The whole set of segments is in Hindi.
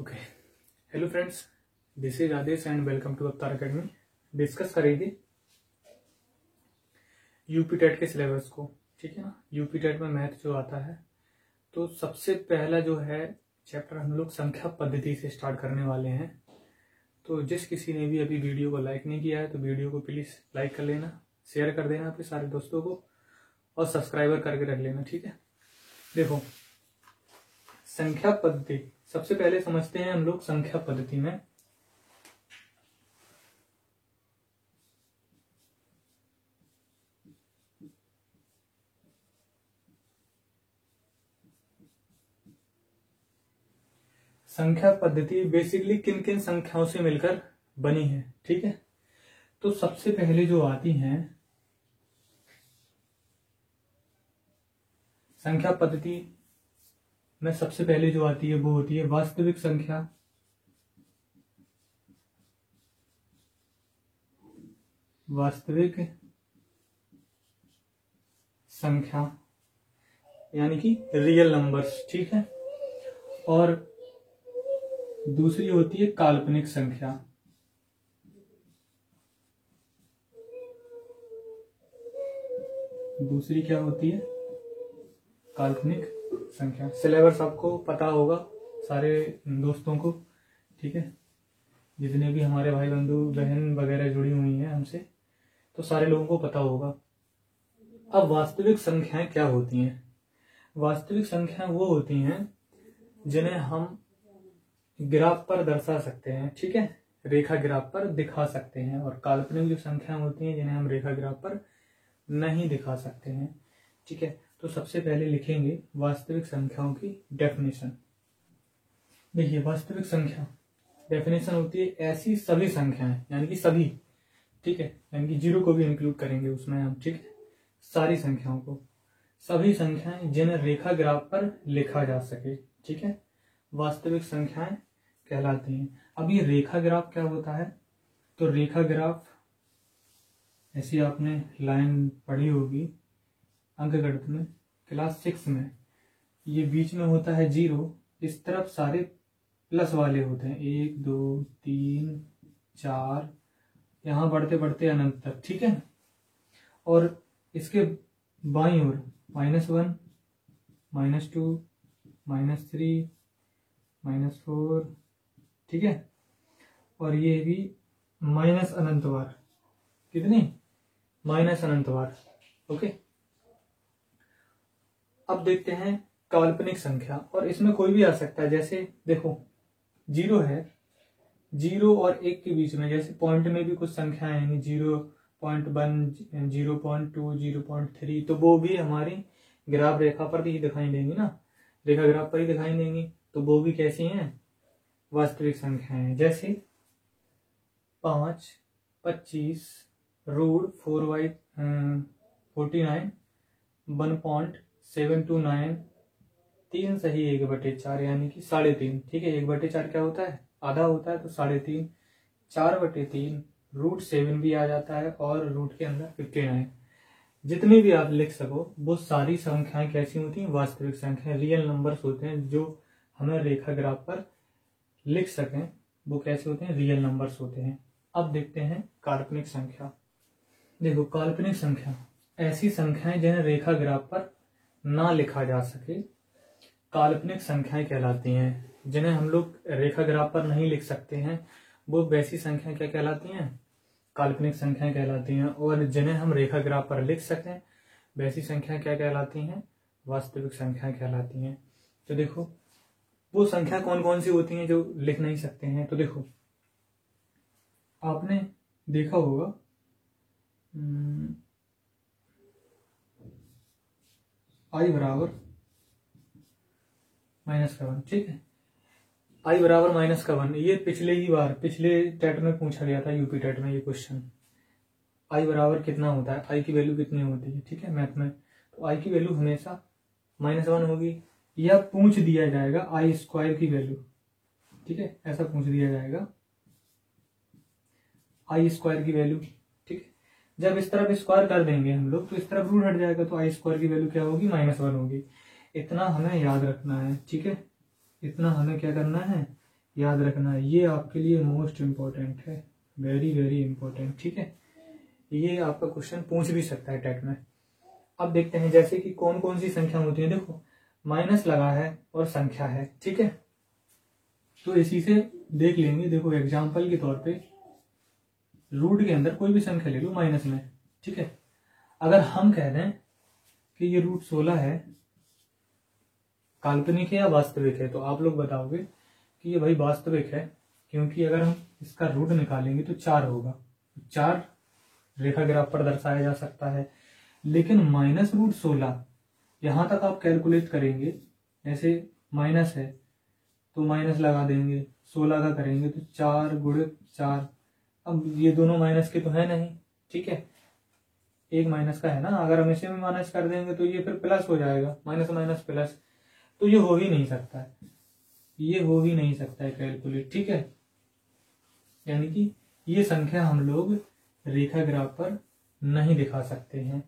Okay, hello friends, this is Adesh and welcome to Avatar academy. Discuss करेंगे यूपी टेट के सिलेबस को, ठीक है ना। यूपी टेट में मैथ जो आता है, तो सबसे पहला जो है चैप्टर हम लोग संख्या पद्धति से स्टार्ट करने वाले हैं। तो जिस किसी ने भी अभी वीडियो को लाइक नहीं किया है तो वीडियो को प्लीज लाइक कर लेना, शेयर कर देना अपने सारे दोस्तों को और सब्सक्राइबर करके रख लेना, ठीक है। देखो, संख्या पद्धति सबसे पहले समझते हैं हम लोग। संख्या पद्धति में संख्या पद्धति बेसिकली किन किन संख्याओं से मिलकर बनी है, ठीक है। तो सबसे पहले जो आती हैं संख्या पद्धति में, सबसे पहले जो आती है वो होती है वास्तविक संख्या। वास्तविक संख्या यानी कि रियल नंबर्स, ठीक है। और दूसरी होती है काल्पनिक संख्या। दूसरी क्या होती है? काल्पनिक संख्या। सिलेबस आपको पता होगा सारे दोस्तों को, ठीक है। जितने भी हमारे भाई बंधु बहन वगैरह जुड़ी हुई हैं हमसे, तो सारे लोगों को पता होगा। अब वास्तविक संख्याएं क्या होती हैं? वास्तविक संख्याएं वो होती हैं जिन्हें हम ग्राफ पर दर्शा सकते हैं, ठीक है, रेखा ग्राफ पर दिखा सकते हैं। और काल्पनिक जो संख्याएं होती हैं जिन्हें हम रेखा ग्राफ पर नहीं दिखा सकते हैं, ठीक है। तो सबसे पहले लिखेंगे वास्तविक संख्याओं की डेफिनेशन। देखिए, वास्तविक संख्या डेफिनेशन होती है ऐसी सभी संख्याएं, यानी कि सभी, ठीक है, यानी कि जीरो को भी इंक्लूड करेंगे उसमें हम, ठीक है, सारी संख्याओं को, सभी संख्याएं जिन्हें रेखा ग्राफ पर लिखा जा सके, ठीक है, वास्तविक संख्याएं कहलाती हैं। अब ये रेखा ग्राफ क्या होता है? तो रेखा ग्राफ ऐसी आपने लाइन पढ़ी होगी अंकगणित में क्लास 6 में। ये बीच में होता है 0, इस तरफ सारे प्लस वाले होते हैं, 1 2 3 4, यहां बढ़ते बढ़ते अनंत तक, ठीक है। और इसके बाईं ओर -1 -2 -3 -4, ठीक है। और ये भी माइनस अनंत बार, कितनी? माइनस अनंत बार, ओके। अब देखते हैं काल्पनिक संख्या, और इसमें कोई भी आ सकता है। जैसे देखो, 0 है, 0 और 1 के बीच में, जैसे पॉइंट में भी कुछ संख्याएं हैं, 0.1 0.2 0.3, तो वो भी हमारी ग्राफ रेखा पर ही दिखाई देंगी ना, रेखा ग्राफ पर ही दिखाई देंगी। तो वो भी कैसी हैं? वास्तविक संख्याएं हैं। जैसे 5 25 √4/49 1.729 3 सही 1/4 यानी कि 3.5, ठीक है। 1/4 क्या होता है? आधा होता है, तो 3.5, 4/3 √7 भी आ जाता है, और रूट के अंदर 59। जितनी भी आप लिख सको वो सारी संख्याएं कैसी होती हैं? वास्तविक संख्याएं, रियल नंबर्स होते हैं जो हमें रेखा ग्राफ पर लिख सकें। वो कैसे होते हैं? रियल नंबर्स होते हैं। अब देखते हैं काल्पनिक संख्या। देखो, काल्पनिक संख्या ऐसी संख्याएं जिन्हें रेखा ग्राफ पर ना लिखा जा सके, काल्पनिक संख्याएं कहलाती हैं। जिन्हें हम लोग रेखा ग्राफ पर नहीं लिख सकते हैं, वो वैसी संख्याएं क्या कहलाती हैं? काल्पनिक संख्याएं कहलाती हैं। और जिन्हें हम रेखा ग्राफ पर लिख सकें, वैसी संख्याएं क्या कहलाती हैं? वास्तविक संख्याएं कहलाती हैं। तो देखो, वो संख्या कौन कौन सी होती हैं जो लिख नहीं सकते हैं? तो देखो, आपने देखा होगा i बराबर -1, ठीक है। i बराबर -1, ये पिछले टेट में पूछा गया था, यूपी टेट में ये क्वेश्चन। i बराबर कितना होता है? i की वैल्यू कितनी होती है, ठीक है, मैथ में। तो i की वैल्यू हमेशा -1 होगी, या पूछ दिया जाएगा i² की वैल्यू, ठीक है, ऐसा पूछ दिया जाएगा i² की वैल्यू, ठीक है। जब इस तरफ स्क्वायर कर देंगे हम लोग तो इस तरफ रूट हट जाएगा, तो i² की वैल्यू क्या होगी? -1 होगी। इतना हमें याद रखना है, ठीक है, इतना हमें क्या करना है? याद रखना, ये आपके लिए मोस्ट इम्पोर्टेंट है, वेरी वेरी इंपॉर्टेंट। ठीक है, ये आपका क्वेश्चन पूछ भी सकता है टेट में। अब देखते हैं जैसे कि कौन कौन सी संख्या होती है। देखो माइनस लगा है और संख्या है, ठीक है, तो इसी से देख लेंगे। देखो एग्जाम्पल के तौर पे रूट के अंदर कोई भी संख्या ले लो माइनस में, ठीक है, अगर हम कह दें कि ये रूट 16 है, काल्पनिक है या वास्तविक है, तो आप लोग बताओगे कि ये भाई वास्तविक है, क्योंकि अगर हम इसका रूट निकालेंगे तो 4 होगा, 4 रेखा ग्राफ पर दर्शाया जा सकता है। लेकिन माइनस रूट 16 यहां तक आप कैलकुलेट करेंगे, जैसे माइनस है तो माइनस लगा देंगे, 16 का करेंगे तो 4 गुणे 4। अब ये दोनों माइनस के तो है नहीं, ठीक है, एक माइनस का है ना, अगर हम इसे में माइनस कर देंगे तो ये फिर प्लस हो जाएगा, माइनस माइनस प्लस, तो ये हो ही नहीं सकता है, ये हो ही नहीं सकता है कैलकुलेट, ठीक है। यानी कि ये संख्या हम लोग रेखा ग्राफ पर नहीं दिखा सकते हैं,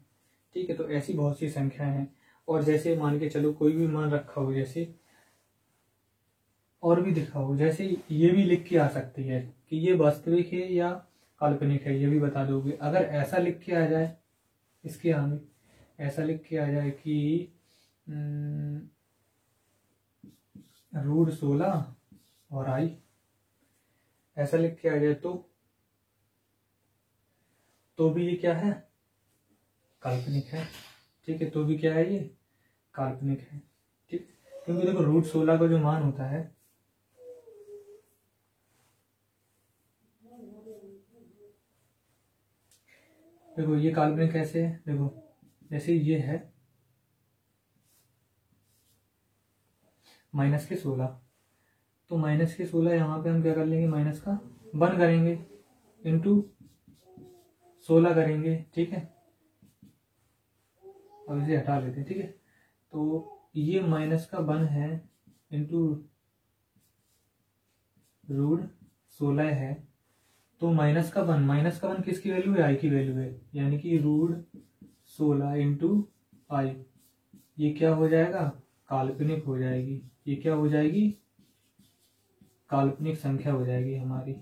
ठीक है। तो ऐसी बहुत सी संख्या हैं। और जैसे मान के चलो कोई भी मान रखा हो, जैसे और भी दिखा हो, जैसे ये भी लिख के आ सकती है कि ये वास्तविक है या काल्पनिक है, ये भी बता दोगे। अगर ऐसा लिख के आ जाए, इसके आगे ऐसा लिख के आ जाए कि रूट 16 और आई, ऐसा लिख के आ जाए तो भी ये क्या है, काल्पनिक है, ठीक है, तो भी क्या है, ये काल्पनिक है, ठीक। क्योंकि देखो रूट 16 का जो मान होता है, देखो ये काल्पनिक कैसे है, देखो जैसे ये है माइनस के 16, तो माइनस के 16 यहाँ पे हम क्या कर लेंगे, माइनस का 1 करेंगे इंटू 16 करेंगे, ठीक है। अब इसे हटा लेते हैं, ठीक है। तो ये माइनस का 1 है इंटू रूट 16 है, तो माइनस का 1 किसकी वैल्यू है, आई की वैल्यू है, यानी कि रूट 16 इंटू आई, ये क्या हो जाएगा, काल्पनिक हो जाएगी। ये क्या हो जाएगी, काल्पनिक संख्या हो जाएगी हमारी।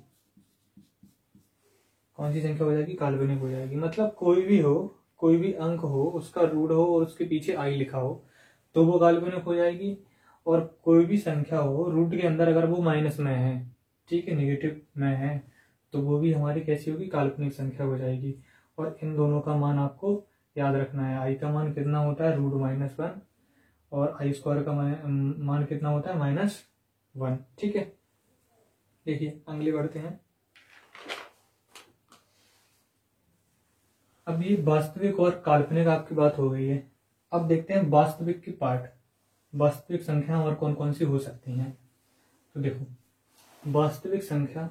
कौन सी संख्या हो जाएगी, काल्पनिक हो जाएगी। मतलब कोई भी हो, कोई भी अंक हो, उसका रूट हो और उसके पीछे आई लिखा हो तो वो काल्पनिक हो जाएगी। और कोई भी संख्या हो रूट के अंदर अगर वो माइनस में है, ठीक है, नेगेटिव में है, तो वो भी हमारी कैसी होगी, काल्पनिक संख्या हो जाएगी। और इन दोनों का मान आपको याद रखना है। आई का मान कितना होता है, रूट -1, और आई स्क्वायर का मान कितना होता है, -1, ठीक है। देखिए अगले बढ़ते हैं। अब ये वास्तविक और काल्पनिक आपकी बात हो गई है। अब देखते हैं वास्तविक की पार्ट, वास्तविक संख्या और कौन कौन सी हो सकती हैं। तो देखो वास्तविक संख्या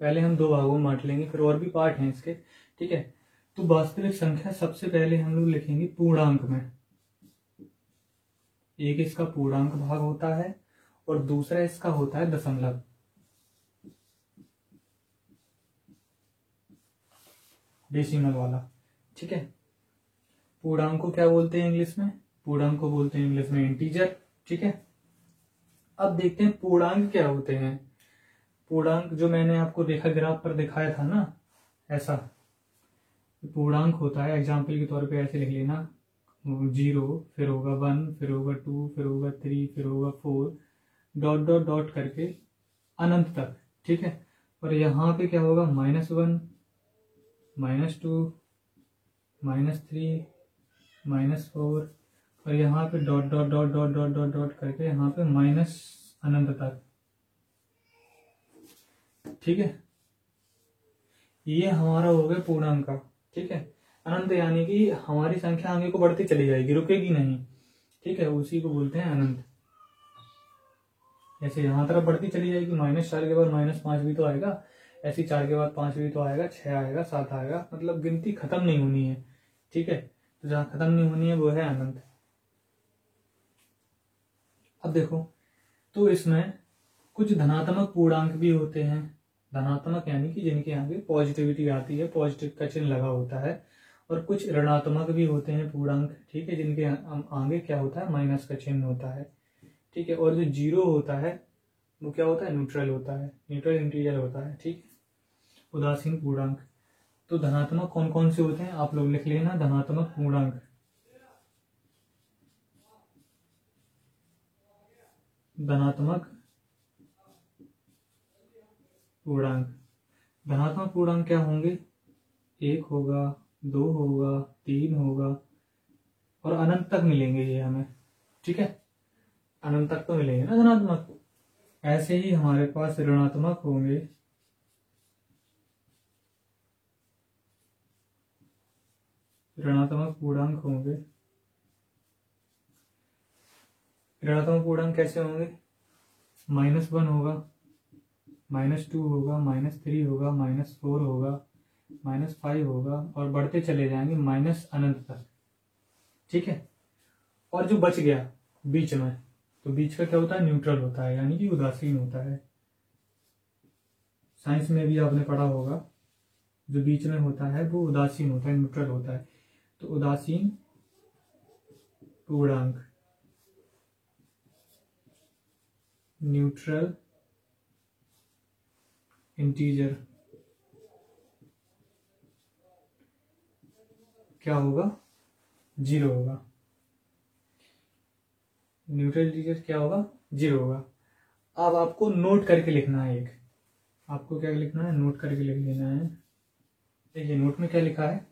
पहले हम 2 भागों में बांट लेंगे, फिर और भी पार्ट हैं इसके, ठीक है। तो वास्तविक संख्या सबसे पहले हम लोग लिखेंगे पूर्णांक में। एक इसका पूर्णांक भाग होता है और दूसरा इसका होता है दशमलव। डेसिमल वाला, ठीक है। पूर्णांक को क्या बोलते हैं इंग्लिश में, पूर्णांक को बोलते हैं इंग्लिश में इंटीजर, ठीक है। अब देखते हैं पूर्णांक क्या होते हैं। पूर्णांक जो मैंने आपको रेखा ग्राफ पर दिखाया था ना, ऐसा पूर्णांक होता है। एग्जाम्पल के तौर पे ऐसे लिख लेना, 0, फिर होगा 1, फिर होगा 2, फिर होगा 3, फिर होगा 4, डॉट डॉट डॉट करके अनंत तक, ठीक है। और यहाँ पे क्या होगा, -1, -2, -3, -4, और यहाँ पे dot dot dot dot dot dot dot करके यहाँ पे माइनस अनंत तक, ठीक है। ये हमारा हो गया पूर्णांक का, ठीक है। अनंत यानी कि हमारी संख्या आगे को बढ़ती चली जाएगी, रुकेगी नहीं, ठीक है, उसी को बोलते हैं अनंत। जैसे यहाँ तरफ बढ़ती चली जाएगी, -4 के बाद -5 भी तो आएगा, ऐसे 4 के बाद 5 भी तो आएगा, 6 आएगा, 7 आएगा, मतलब गिनती खत्म नहीं होनी है, ठीक है। तो जहां खत्म नहीं होनी है वो है अनंत। अब देखो तो इसमें कुछ धनात्मक पूर्णांक भी होते हैं। धनात्मक यानी कि जिनके आगे पॉजिटिविटी आती है, पॉजिटिव का चिन्ह लगा होता है। और कुछ ऋणात्मक भी होते हैं पूर्णांक, ठीक है, जिनके आगे क्या होता है, माइनस का चिन्ह होता है, ठीक है। और जो 0 होता है वो क्या होता है, न्यूट्रल होता है, न्यूट्रल इंटीजर होता है। ठीक है, उदासीन पूर्णांक। तो धनात्मक कौन कौन से होते हैं आप लोग लिख लेना, धनात्मक पूर्णांक, धनात्मक पूर्णांक। धनात्मक पूर्णांक क्या होंगे, 1 होगा, 2 होगा, 3 होगा और अनंत तक मिलेंगे ये हमें। ठीक है, अनंत तक तो मिलेंगे ना धनात्मक। ऐसे ही हमारे पास ऋणात्मक होंगे, ऋणात्मक पूर्णांक होंगे। ऋणात्मक पूर्णांक कैसे होंगे, -1 होगा, -2 होगा, -3 होगा, -4 होगा, -5 होगा और बढ़ते चले जाएंगे माइनस अनंत तक। ठीक है, और जो बच गया बीच में, तो बीच का क्या होता है, न्यूट्रल होता है, यानी कि उदासीन होता है। साइंस में भी आपने पढ़ा होगा, जो बीच में होता है वो उदासीन होता है, न्यूट्रल होता है। तो उदासीन पूर्णांक, न्यूट्रल इंटीजर क्या होगा, 0 होगा। न्यूट्रल इंटीजर क्या होगा, 0 होगा। अब आपको नोट करके लिखना है, एक आपको क्या लिखना है, नोट करके लिख लेना है। देखिए नोट में क्या लिखा है,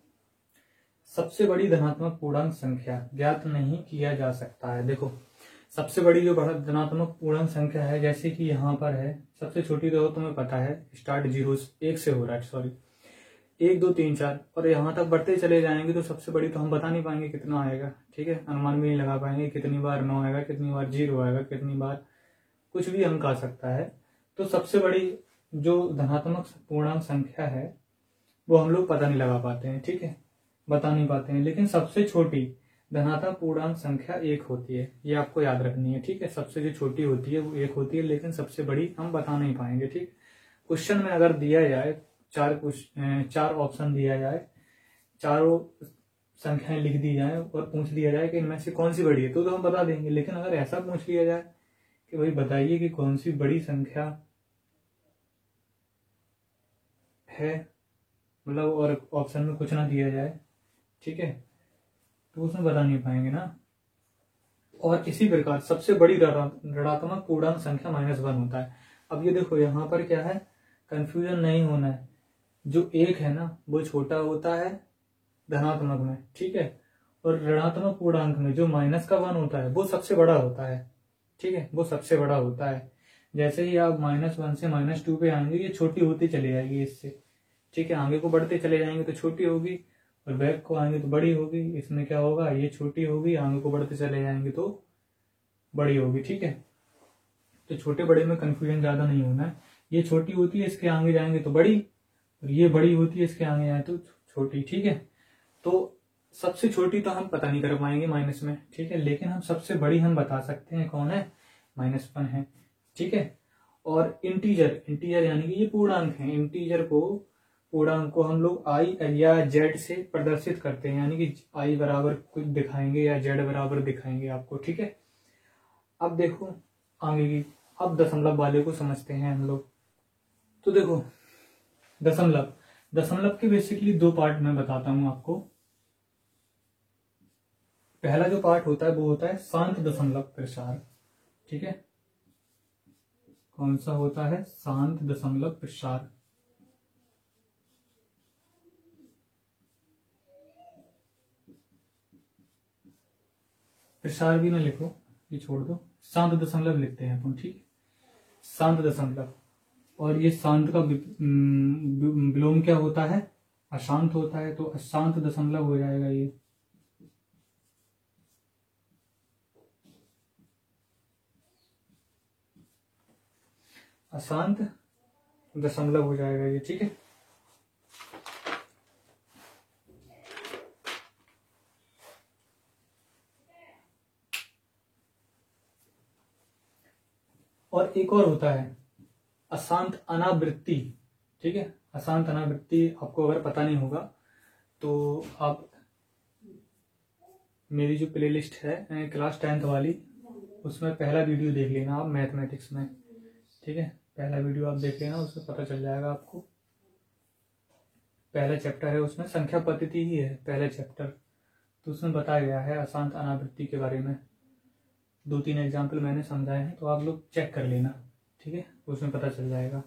सबसे बड़ी धनात्मक पूर्णांक संख्या ज्ञात नहीं किया जा सकता है। देखो सबसे बड़ी जो धनात्मक पूर्णांक संख्या है, जैसे कि यहाँ पर है, सबसे छोटी तो तुम्हें पता है, स्टार्ट 0 1 से हो रहा है, सॉरी 1 2 3 4 और यहाँ तक बढ़ते चले जाएंगे तो सबसे बड़ी तो हम बता नहीं पाएंगे कितना आएगा। ठीक है, अनुमान भी नहीं लगा पाएंगे कितनी बार 9 आएगा, कितनी बार 0 आएगा, कितनी बार कुछ भी अंक आ सकता है। तो सबसे बड़ी जो धनात्मक पूर्णांक संख्या है वो हम लोग पता नहीं लगा पाते हैं। ठीक है, बता नहीं पाते हैं, लेकिन सबसे छोटी धनात्मक पूर्णांक संख्या 1 होती है, ये आपको याद रखनी है। ठीक है, सबसे जो छोटी होती है वो 1 होती है, लेकिन सबसे बड़ी हम बता नहीं पाएंगे। ठीक, क्वेश्चन में अगर दिया जाए 4 ऑप्शन दिया जाए, चारों संख्याएं लिख दी जाए और पूछ दिया जाए कि इनमें से कौन सी बड़ी है, तो हम बता देंगे। लेकिन अगर ऐसा पूछ लिया जाए कि भाई बताइए कि कौन सी बड़ी संख्या है, मतलब और ऑप्शन में कुछ ना दिया जाए, ठीक है, तो उसमें बता नहीं पाएंगे ना। और इसी प्रकार सबसे बड़ी ऋणात्मक पूर्णांक संख्या -1 होता है। अब ये देखो यहाँ पर क्या है, कंफ्यूजन नहीं होना है, जो 1 है ना वो छोटा होता है धनात्मक में। ठीक है, और ऋणात्मक पूर्णांक में जो -1 होता है वो सबसे बड़ा होता है। ठीक है, वो सबसे बड़ा होता है। जैसे ही आप -1 से -2 पे आएंगे, ये छोटी होती चली जाएगी इससे। ठीक है, आगे को बढ़ते चले जाएंगे तो छोटी होगी, और बैक को आएंगे तो बड़ी होगी। इसमें क्या होगा, ये छोटी होगी, आगे को बढ़ते चले जाएंगे तो बड़ी होगी। ठीक है, तो छोटे बड़े में कंफ्यूजन ज्यादा नहीं होना है। ये छोटी होती है, इसके आगे जाएंगे तो बड़ी, और ये बड़ी होती है, इसके आगे जाए तो छोटी। ठीक है, तो सबसे छोटी तो हम पता नहीं कर पाएंगे माइनस में। ठीक है, लेकिन हम सबसे बड़ी हम बता सकते हैं, कौन है, -1 है। ठीक है, और इंटीजर यानी कि ये पूर्णांक है, पूर्णांक को हम लोग आई या जेड से प्रदर्शित करते हैं, यानी कि आई बराबर कुछ दिखाएंगे या जेड बराबर दिखाएंगे आपको। ठीक है, अब देखो आगे की, अब दशमलव वाले को समझते हैं हम लोग। तो देखो दशमलव के बेसिकली 2 पार्ट मैं बताता हूं आपको। पहला जो पार्ट होता है वो होता है शांत दशमलव प्रसार। ठीक है, कौन सा होता है, शांत दशमलव प्रसार। प्रसार भी ना लिखो, ये छोड़ दो, शांत दशमलव लिखते हैं अपन। ठीक है, शांत दशमलव। और ये शांत का विलोम क्या होता है, अशांत होता है, तो अशांत दशमलव हो जाएगा ये। अशांत दशमलव हो जाएगा ये। ठीक है, और एक और होता है अशांत अनावृत्ति। ठीक है, अशांत अनावृत्ति आपको अगर पता नहीं होगा तो आप मेरी जो प्लेलिस्ट है क्लास 10th वाली, उसमें पहला वीडियो देख लेना आप मैथमेटिक्स में। ठीक है, पहला वीडियो आप देख लेना, उसमें पता चल जाएगा आपको। पहला चैप्टर है उसमें संख्या पद्धति ही है पहला चैप्टर, तो उसमें बताया गया है अशांत अनावृत्ति के बारे में। 2-3 एग्जाम्पल मैंने समझाए हैं, तो आप लोग चेक कर लेना, ठीक है, उसमें पता चल जाएगा।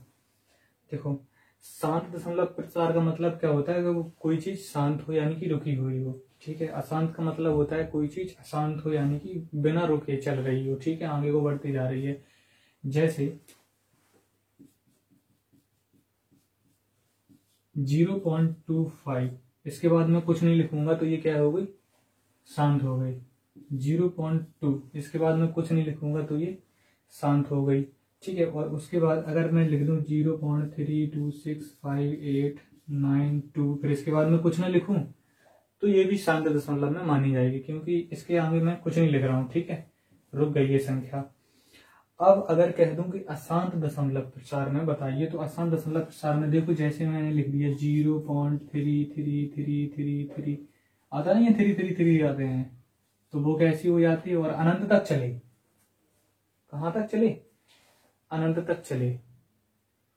देखो, शांत दशमलव प्रसार का मतलब क्या होता है कि वो कोई चीज शांत हो यानी कि रुकी हुई हो, ठीक है। अशांत का मतलब होता है कोई चीज अशांत हो यानी कि बिना रुके चल रही हो, ठीक है, आगे को बढ़ती जा रही है। जैसे 0.25, इसके बाद मैं कुछ नहीं लिखूंगा तो ये क्या हो गई, शांत हो गई। 0.2, इसके बाद मैं कुछ नहीं लिखूंगा तो ये शांत हो गई, ठीक है। और उसके बाद अगर मैं लिख दूं 0.326589, फिर इसके बाद मैं कुछ ना लिखूं तो ये भी शांत दशमलव में मानी जाएगी, क्योंकि इसके आगे मैं कुछ नहीं लिख रहा हूं, ठीक है, रुक गई ये संख्या। अब अगर कह दूं कि अशांत दशमलव प्रसार में बताइए, तो अशांत दशमलव प्रसार में देखो, जैसे मैंने लिख दिया 0.3333 आता नहीं है, 333 आते हैं, तो वो कैसी हो जाती है और अनंत तक चले। कहां तक चले, अनंत तक चले,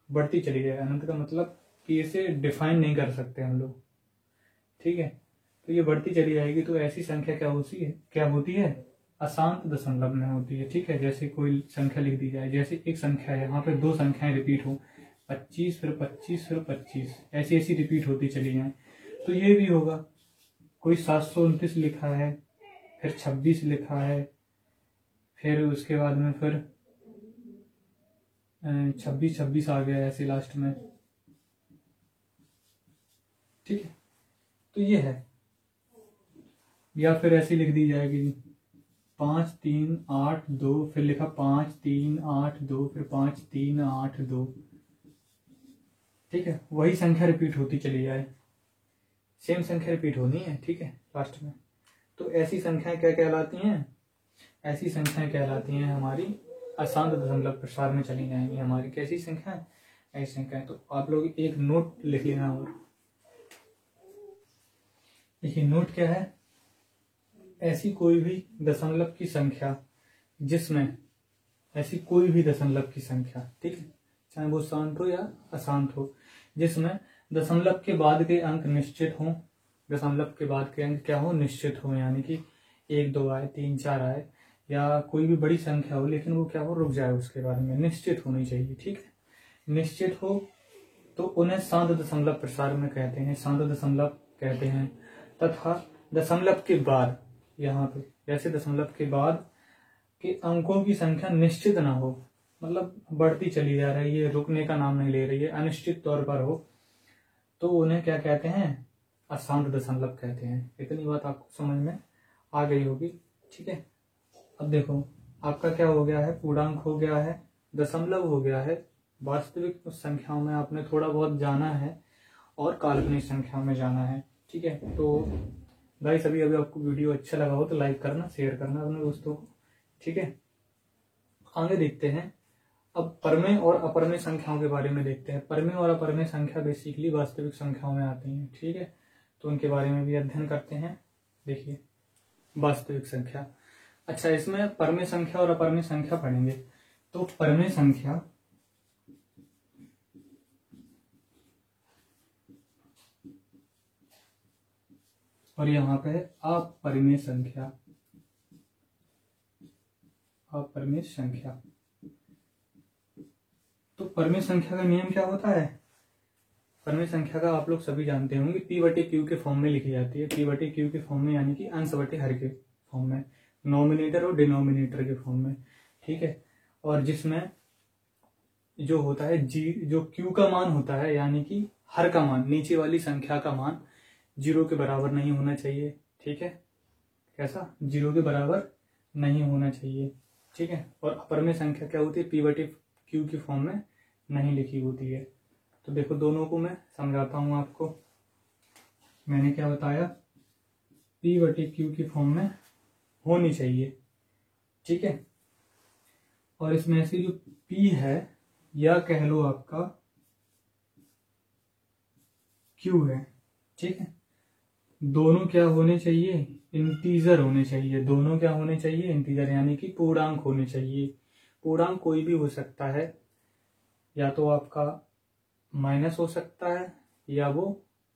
बढ़ती चली जाए। अनंत का मतलब कि इसे डिफाइन नहीं कर सकते हम लोग, ठीक है, तो ये बढ़ती चली जाएगी। तो ऐसी संख्या क्या होती है, अशांत दशमलव में होती है, ठीक है। जैसे कोई संख्या लिख दी जाए, जैसे एक संख्या है, यहाँ पे 2 संख्याएं रिपीट हो, 25 फिर 25 फिर 25, ऐसी ऐसी रिपीट होती चली जाए, तो ये भी होगा। कोई 729 लिखा है, फिर 26 लिखा है, फिर उसके बाद में फिर 26 आ गया ऐसे लास्ट में, ठीक है, तो ये है। या फिर ऐसी लिख दी जाएगी 5382, फिर लिखा 5382, फिर 5382, ठीक है, वही संख्या रिपीट होती चली जाए, सेम संख्या रिपीट होनी है, ठीक है, लास्ट में। तो ऐसी संख्याएं क्या कहलाती हैं, ऐसी संख्याएं कहलाती हैं हमारी अशांत दशमलव प्रसार में चली जाएंगी। हमारी कैसी संख्याएं, ऐसी संख्याएं। तो आप लोग एक नोट लिख लेना, और देखिए नोट क्या है, ऐसी कोई भी दशमलव की संख्या जिसमें, ऐसी कोई भी दशमलव की संख्या, ठीक है, चाहे वो शांत हो या अशांत हो, जिसमें दशमलव के बाद के अंक निश्चित हो, दशमलव के बाद के अंक क्या हो, निश्चित हो, यानी कि 1 2 आए, 3 4 आए, या कोई भी बड़ी संख्या हो लेकिन वो क्या हो, रुक जाए, उसके बारे में निश्चित होनी चाहिए, ठीक है। निश्चित हो तो उन्हें शांत दशमलव प्रसार में कहते हैं, शांत दशमलव कहते हैं। तथा दशमलव के बाद, यहाँ पे जैसे दशमलव के बाद के अंकों की संख्या निश्चित ना हो, मतलब बढ़ती चली जा रही है, रुकने का नाम नहीं ले रही है, अनिश्चित तौर पर हो, तो उन्हें क्या कहते हैं, अशांत दशमलव कहते हैं। इतनी बात आपको समझ में आ गई होगी, ठीक है। अब देखो आपका क्या हो गया है, पूर्णांक हो गया है, दशमलव हो गया है, वास्तविक संख्याओं में आपने थोड़ा बहुत जाना है, और काल्पनिक संख्या में जाना है, ठीक है। तो गाइस अभी आपको वीडियो अच्छा लगा हो तो लाइक करना, शेयर करना अपने दोस्तों को, ठीक है। आगे देखते हैं, अब परमेय और अपरमेय संख्याओं के बारे में देखते हैं। परमेय और अपरमेय संख्या बेसिकली वास्तविक संख्याओं में आती हैं, ठीक है, तो उनके बारे में भी अध्ययन करते हैं। देखिए वास्तविक संख्या, अच्छा इसमें परमेय संख्या और अपरमेय संख्या पढ़ेंगे। तो परमेय संख्या और यहाँ पे है अपरिमेय संख्या, अपरिमेय संख्या। तो परमेय संख्या का नियम क्या होता है, परमेय संख्या का आप लोग सभी जानते होंगे, P/Q के फॉर्म में लिखी जाती है। P/Q के फॉर्म में यानी कि अंश बटे हर के फॉर्म में, नॉमिनेटर और डिनोमिनेटर के फॉर्म में, ठीक है। और जिसमें जो होता है जो Q का मान होता है, यानी कि हर का मान, नीचे वाली संख्या का मान 0 के बराबर नहीं होना चाहिए, ठीक है। कैसा, 0 के बराबर नहीं होना चाहिए, ठीक है। और अपरमेय संख्या क्या होती है, P/Q की फॉर्म में नहीं लिखी होती है। तो देखो दोनों को मैं समझाता हूं आपको। मैंने क्या बताया, P/Q की फॉर्म में होनी चाहिए, ठीक है। और इसमें से जो P है, या कह लो आपका Q है, ठीक है, दोनों क्या होने चाहिए, इंटीजर होने चाहिए। दोनों क्या होने चाहिए, इंटीजर, यानी कि पूर्णांक होने चाहिए। पूर्णांक कोई भी हो सकता है, या तो आपका माइनस हो सकता है या वो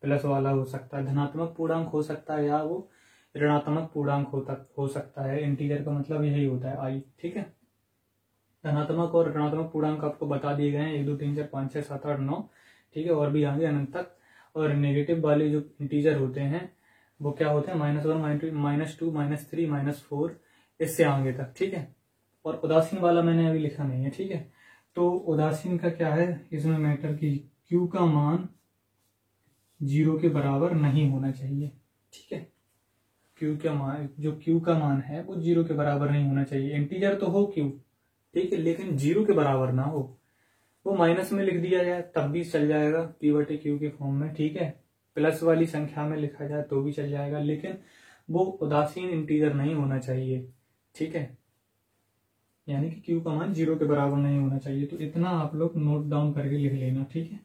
प्लस वाला हो सकता है, धनात्मक पूर्णांक हो सकता है या वो ऋणात्मक पूर्णांक हो सकता है। इंटीजर का मतलब यही होता है आई, ठीक है। धनात्मक और ऋणात्मक पूर्णांक आपको बता दिए गए हैं, 1 2 3 4 5 6 7 8 9, ठीक है, और भी आगे अनंत तक। और नेगेटिव वाले जो इंटीजर होते हैं वो क्या होते हैं, -1 -2 -3 -4, इससे आगे तक, ठीक है। और उदासीन वाला मैंने अभी लिखा नहीं है, ठीक है। तो उदासीन का क्या है, इसमें मैटर की Q का मान 0 के बराबर नहीं होना चाहिए, ठीक है। Q का मान, जो Q का मान है वो 0 के बराबर नहीं होना चाहिए। इंटीजर तो हो Q, ठीक है, लेकिन 0 के बराबर ना हो। वो माइनस में लिख दिया जाए तब भी चल जाएगा, P/Q के फॉर्म में, ठीक है। प्लस वाली संख्या में लिखा जाए तो भी चल जाएगा, लेकिन वो उदासीन इंटीजर नहीं होना चाहिए, ठीक है। यानी कि Q का मान 0 के बराबर नहीं होना चाहिए। तो इतना आप लोग नोट डाउन करके लिख लेना, ठीक है।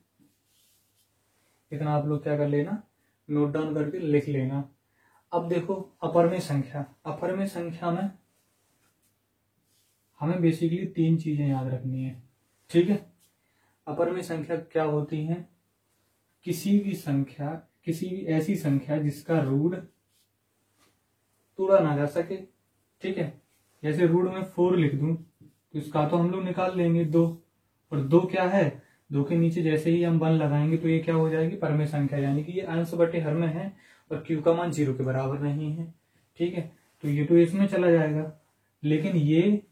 इतना आप लोग क्या कर लेना, नोट डाउन करके लिख लेना। अब देखो अपरमेय संख्या, अपरमेय संख्या में हमें बेसिकली 3 चीजें याद रखनी है, ठीक है। अपरमेय संख्या क्या होती है, किसी भी संख्या, किसी भी ऐसी संख्या जिसका रूट तोड़ा ना जा सके, ठीक है। जैसे रूट में 4 लिख दूं तो इसका तो हम लोग निकाल लेंगे 2, और 2 क्या है, 2 के नीचे जैसे ही हम 1 लगाएंगे तो ये क्या हो जाएगी, परमेय संख्या, यानी कि ये अंश बटे हर में है और Q का मान 0 के बराबर नहीं है, ठीक है। तो ये तो इसमें चला जाएगा, लेकिन ये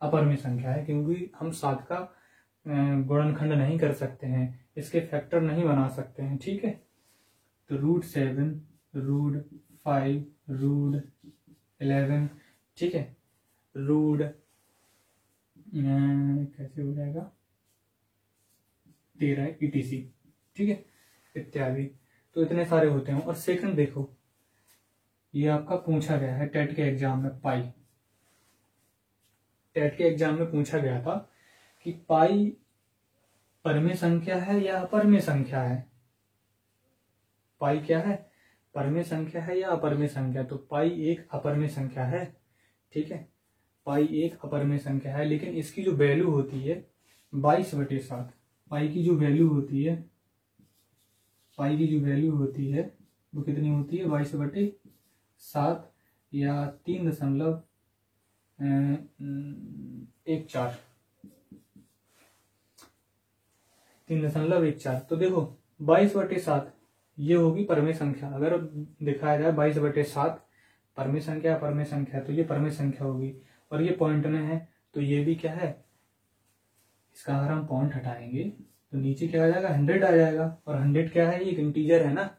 अपरमेय संख्या है क्योंकि हम 7 का गुणनखंड नहीं कर सकते हैं, इसके फैक्टर नहीं बना सकते हैं, ठीक है। तो √7, √5, √11, ठीक है, कैसे हो जाएगा 13 ETC, ठीक है, इत्यादि। तो इतने सारे होते हैं। और सेकंड देखो, ये आपका पूछा गया है टेट के एग्जाम में, पाई, टेट के एग्जाम में पूछा गया था कि पाई परमेय संख्या है या अपरमेय संख्या है। पाई क्या है, परमेय संख्या है या अपरमेय संख्या। तो पाई एक अपरमेय संख्या है, ठीक है, पाई एक अपरमेय संख्या है, लेकिन इसकी जो वैल्यू होती है 22/7, पाई की जो वैल्यू होती है, पाई की जो वैल्यू होती है वो कितनी होती है, 22/7 या 3.14, तो देखो 22/7 ये होगी परमेय संख्या। अगर दिखाया जाए 22/7 परमेय संख्या, परमेय संख्या, तो ये परमेय संख्या होगी। और ये पॉइंट में है तो ये भी क्या है, इसका अगर हम पॉइंट हटाएंगे तो नीचे क्या आ जाएगा, 100 आ जाएगा। और 100 क्या है, ये एक इंटीजर है ना,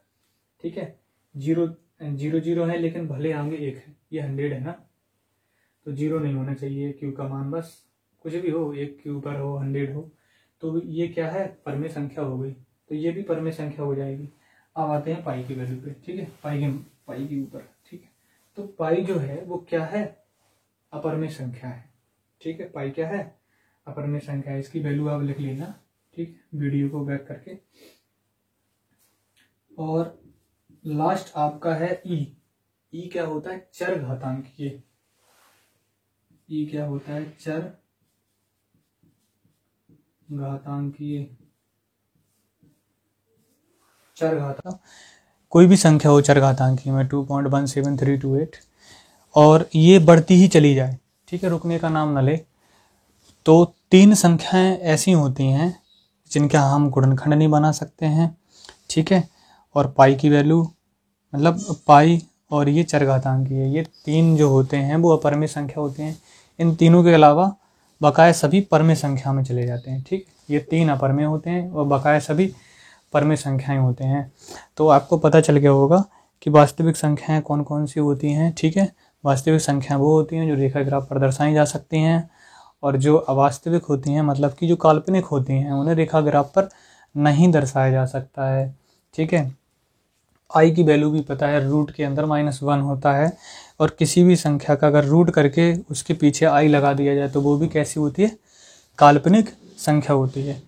ठीक है। 0 है लेकिन भले आगे 1 है, ये 100 है ना, तो 0 नहीं होना चाहिए Q का मान, बस कुछ भी हो, 1 के ऊपर हो, 100 हो, तो ये क्या है, परमेय संख्या हो गई। तो ये भी परमेय संख्या हो जाएगी। अब आते हैं पाई की वैल्यू पे, ठीक है, पाई के ऊपर, ठीक है। तो पाई जो है वो क्या है, अपरमेय संख्या है, ठीक है। पाई क्या है, अपरमेय संख्या है। इसकी वैल्यू आप लिख लेना, ठीक है, वीडियो को बैक करके। और लास्ट आपका है ई क्या होता है, चर घातांकीय। ई क्या होता है, चर घातांकीय। चर घातांक कोई भी संख्या हो चर घातांकीय में 2.17328, और ये बढ़ती ही चली जाए, ठीक है, रुकने का नाम न ले। तो 3 संख्याएं ऐसी होती हैं जिनका हम गुणनखंड नहीं बना सकते हैं, ठीक है। और पाई की वैल्यू, मतलब पाई और ये चरघातांकीय, ये 3 जो होते हैं वो अपरमेय संख्या होते हैं। इन तीनों के अलावा बकाया सभी परमेय संख्या में चले जाते हैं, ठीक। ये 3 अपरमेय होते हैं और बकाया सभी परमेय संख्याएं होते हैं। तो आपको पता चल गया होगा कि वास्तविक संख्याएं कौन कौन सी होती हैं, ठीक है। वास्तविक संख्याएं वो होती हैं जो रेखा ग्राफ पर दर्शाई जा सकती हैं, और जो अवास्तविक होती हैं, मतलब कि जो काल्पनिक होती हैं, उन्हें रेखा ग्राफ पर नहीं दर्शाया जा सकता है, ठीक है। आई की वैल्यू भी पता है, रूट के अंदर -1 होता है, और किसी भी संख्या का अगर रूट करके उसके पीछे आई लगा दिया जाए तो वो भी कैसी होती है, काल्पनिक संख्या होती है,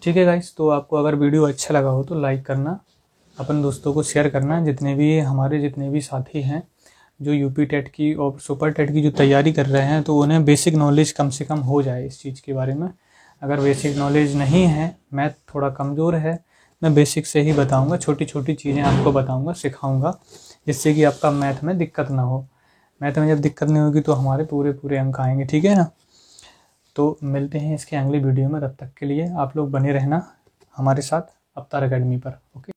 ठीक है गाइस। तो आपको अगर वीडियो अच्छा लगा हो तो लाइक करना, अपन दोस्तों को शेयर करना, जितने भी साथी हैं जो यूपी टेट की और सुपर टेट की जो तैयारी कर रहे हैं, तो उन्हें बेसिक नॉलेज कम से कम हो जाए इस चीज़ के बारे में। अगर बेसिक नॉलेज नहीं है, मैथ थोड़ा कमज़ोर है, मैं बेसिक से ही बताऊंगा, छोटी छोटी चीज़ें आपको बताऊंगा, सिखाऊंगा, जिससे कि आपका मैथ में दिक्कत ना हो। मैथ में जब दिक्कत नहीं होगी तो हमारे पूरे पूरे अंक आएंगे, ठीक है ना। तो मिलते हैं इसके अगले वीडियो में, तब तक के लिए आप लोग बने रहना हमारे साथ अवतार अकेडमी पर। ओके।